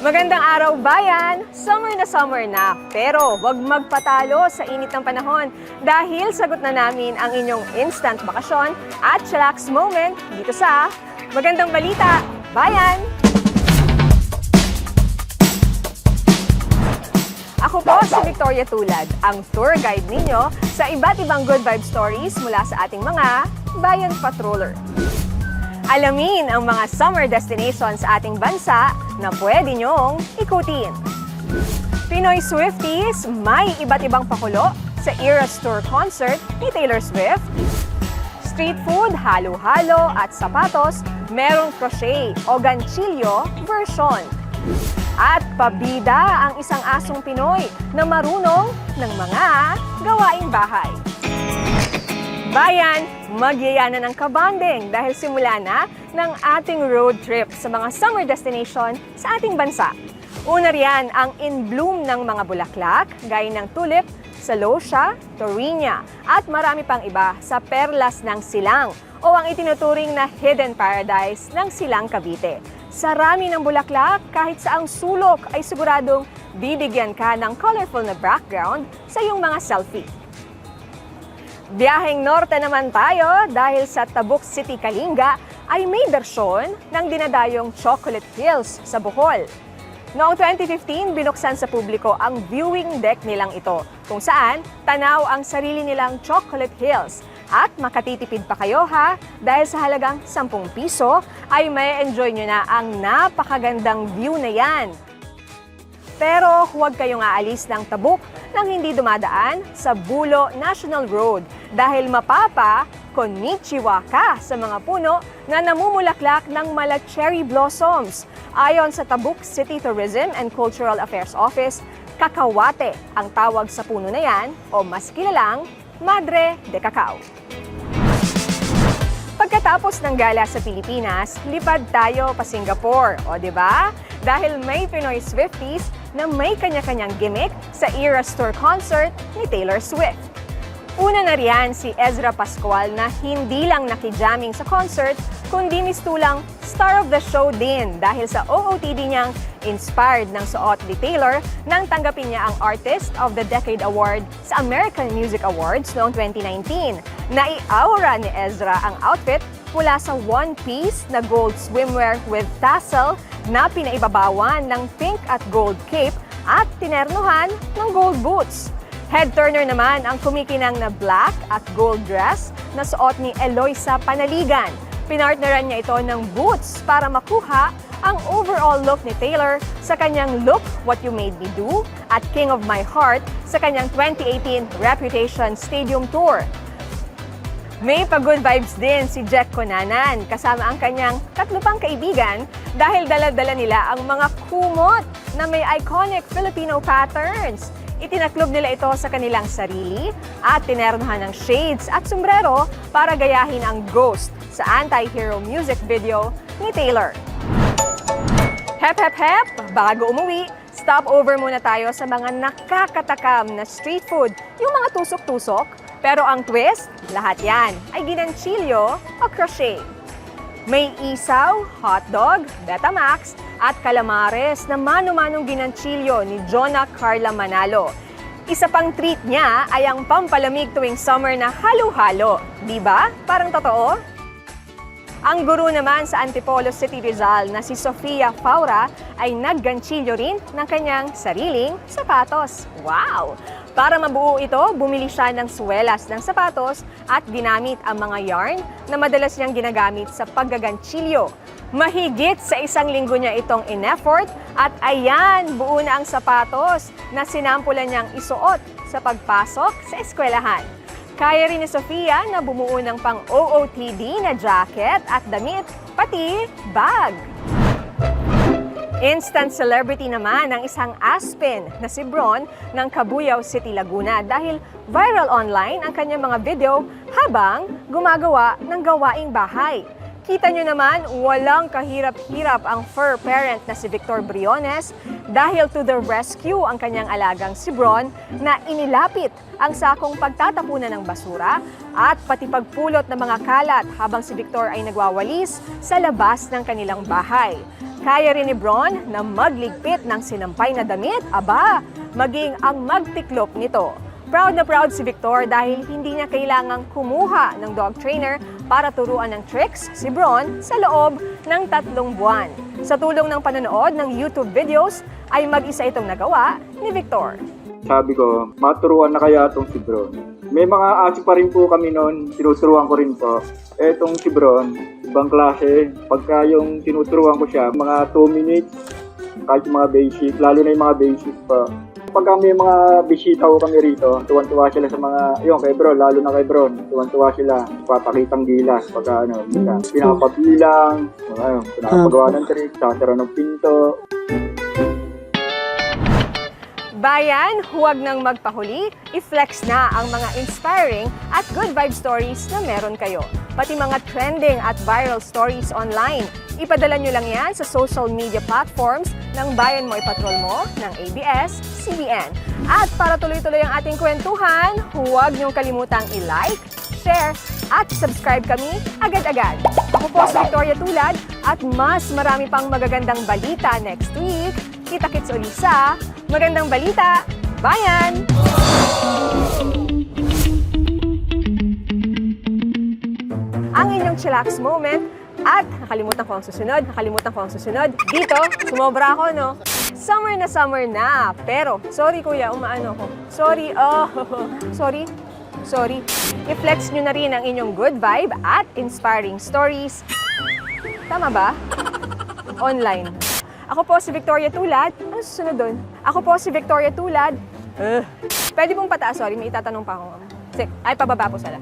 Magandang araw bayan! Summer na, pero wag magpatalo sa init ng panahon dahil sagot na namin ang inyong instant bakasyon at chillax moment dito sa Magandang Balita, Bayan! Ako po si Victoria Tulad, ang tour guide ninyo sa iba't ibang good vibe stories mula sa ating mga Bayan Patroller. Alamin ang mga summer destinations sa ating bansa na pwede nyong ikutin. Pinoy Swifties, may iba't ibang pakulo sa Eras Tour concert ni Taylor Swift. Street food, halo-halo at sapatos, merong crochet o ganchilyo version. At pabida ang isang asong Pinoy na marunong ng mga gawaing bahay. Bayan, magyayana ng kabanding dahil simula na ng ating road trip sa mga summer destination sa ating bansa. Una riyan ang in bloom ng mga bulaklak, gaya ng tulip, celosia, torinia, at marami pang iba sa perlas ng Silang o ang itinuturing na hidden paradise ng Silang Cavite. Sa rami ng bulaklak, kahit saang sulok ay siguradong bibigyan ka ng colorful na background sa iyong mga selfie. Biyaheng norte naman tayo dahil sa Tabuk City, Kalinga ay may bersyon ng dinadayong Chocolate Hills sa Bohol. Noong 2015, binuksan sa publiko ang viewing deck nilang ito, kung saan tanaw ang sarili nilang Chocolate Hills. At makatitipid pa kayo ha, dahil sa halagang 10 piso ay may enjoy nyo na ang napakagandang view na yan. Pero huwag kayong aalis ng Tabuk nang hindi dumadaan sa Bulo National Road dahil mapapa konnichiwa ka sa mga puno na namumulaklak ng mala cherry blossoms. Ayon sa Tabuk City Tourism and Cultural Affairs Office, kakawate ang tawag sa puno na yan o mas kilalang Madre de Cacao. Pagkatapos ng gala sa Pilipinas, lipad tayo pa Singapore, o di ba? Dahil may Pinoy Swifties na may kanya-kanyang gimmick sa Eras Tour concert ni Taylor Swift. Una na riyan si Ezra Pascual na hindi lang nakijamming sa concert, kundi mistulang star of the show din dahil sa OOTD niyang inspired ng suot ni Taylor nang tanggapin niya ang Artist of the Decade Award sa American Music Awards noong 2019. Nai-aura ni Ezra ang outfit mula sa one-piece na gold swimwear with tassel na pinaibabawan ng pink at gold cape at tinernuhan ng gold boots. Head-turner naman ang kumikinang na black at gold dress na suot ni Eloisa Panaligan. Pinartneran niya ito ng boots para makuha ang overall look ni Taylor sa kanyang Look What You Made Me Do at King of My Heart sa kanyang 2018 Reputation Stadium Tour. May pa-good vibes din si Jack Conanan kasama ang kanyang 3 pang kaibigan dahil dala-dala nila ang mga kumot na may iconic Filipino patterns. Itinaklob nila ito sa kanilang sarili at tinernuhan ng shades at sombrero para gayahin ang Ghost sa anti-hero music video ni Taylor. Hep hep hep! Bago umuwi, stop over muna tayo sa mga nakakatakam na street food, yung mga tusok-tusok. Pero ang twist, lahat yan ay ginanchilyo o crochet. May isaw, hotdog, Betamax, at calamares na mano-manong ginanchilyo ni Jonah Carla Manalo. Isa pang treat niya ay ang pampalamig tuwing summer na halo-halo. Di ba? Parang totoo? Ang guru naman sa Antipolo City, Rizal na si Sofia Faura ay nagganchilyo rin ng kanyang sariling sapatos. Wow! Para mabuo ito, bumili siya ng swelas ng sapatos at ginamit ang mga yarn na madalas niyang ginagamit sa paggaganchilyo. Mahigit sa 1 linggo niya itong in-effort at ayan, buo na ang sapatos na sinampulan niyang isuot sa pagpasok sa eskwelahan. Kaya rin ni Sofia na bumuo ng pang-OOTD na jacket at damit, pati bag. Instant celebrity naman ang isang Aspen na si Bron ng Cabuyao City, Laguna dahil viral online ang kanyang mga video habang gumagawa ng gawaing bahay. Kita nyo naman, walang kahirap-hirap ang fur parent na si Victor Briones dahil to the rescue ang kanyang alagang si Bron na inilapit ang sakong pagtatapunan ng basura at pati pagpulot ng mga kalat habang si Victor ay nagwawalis sa labas ng kanilang bahay. Kaya rin ni Bron na magligpit ng sinampay na damit, maging ang magtiklop nito. Proud na proud si Victor dahil hindi niya kailangang kumuha ng dog trainer para turuan ng tricks si Bron sa loob ng 3 buwan. Sa tulong ng panonood ng YouTube videos ay mag-isa itong nagawa ni Victor. Sabi ko, maturuan na kaya itong si Bron. May mga aso pa rin po kami noon, tinuturuan ko rin po. Etong si Bron, ibang klase. Pagka yung tinuturuan ko siya, mga 2 minutes, kahit mga basic, lalo na yung mga basic pa. Pagka may mga bisita ko kami rito, tuwan-tuwa sila sa mga, yung kay Bron, lalo na kay Bron, tuwan-tuwa sila, papakitang gilas, pagka pinapabilang, pinapagawa ng trick, sasara ng pinto. Bayan, huwag nang magpahuli, i-flex na ang mga inspiring at good vibe stories na meron kayo. Pati mga trending at viral stories online. Ipadala nyo lang yan sa social media platforms ng Bayan Mo Ipatrol Mo ng ABS-CBN. At para tuloy-tuloy ang ating kwentuhan, huwag nyong kalimutang i-like, share, at subscribe kami agad-agad. Ako po si Victoria Tulad at mas marami pang magagandang balita next week. Kita-kits ulit sa Magandang Balita, Bayan! Ang inyong chillax moment at nakalimutan ko ang susunod. Dito, sumobra ako, no? Summer na, pero sorry kuya, umaano ko. Sorry. I-flex nyo na rin ang inyong good vibe at inspiring stories. Tama ba? Online. Ako po si Victoria Tulad. Ano susunod doon? Ako po si Victoria Tulad. Pwede pong pataas, sorry, may itatanong pa ako. Ay, pababa po sala.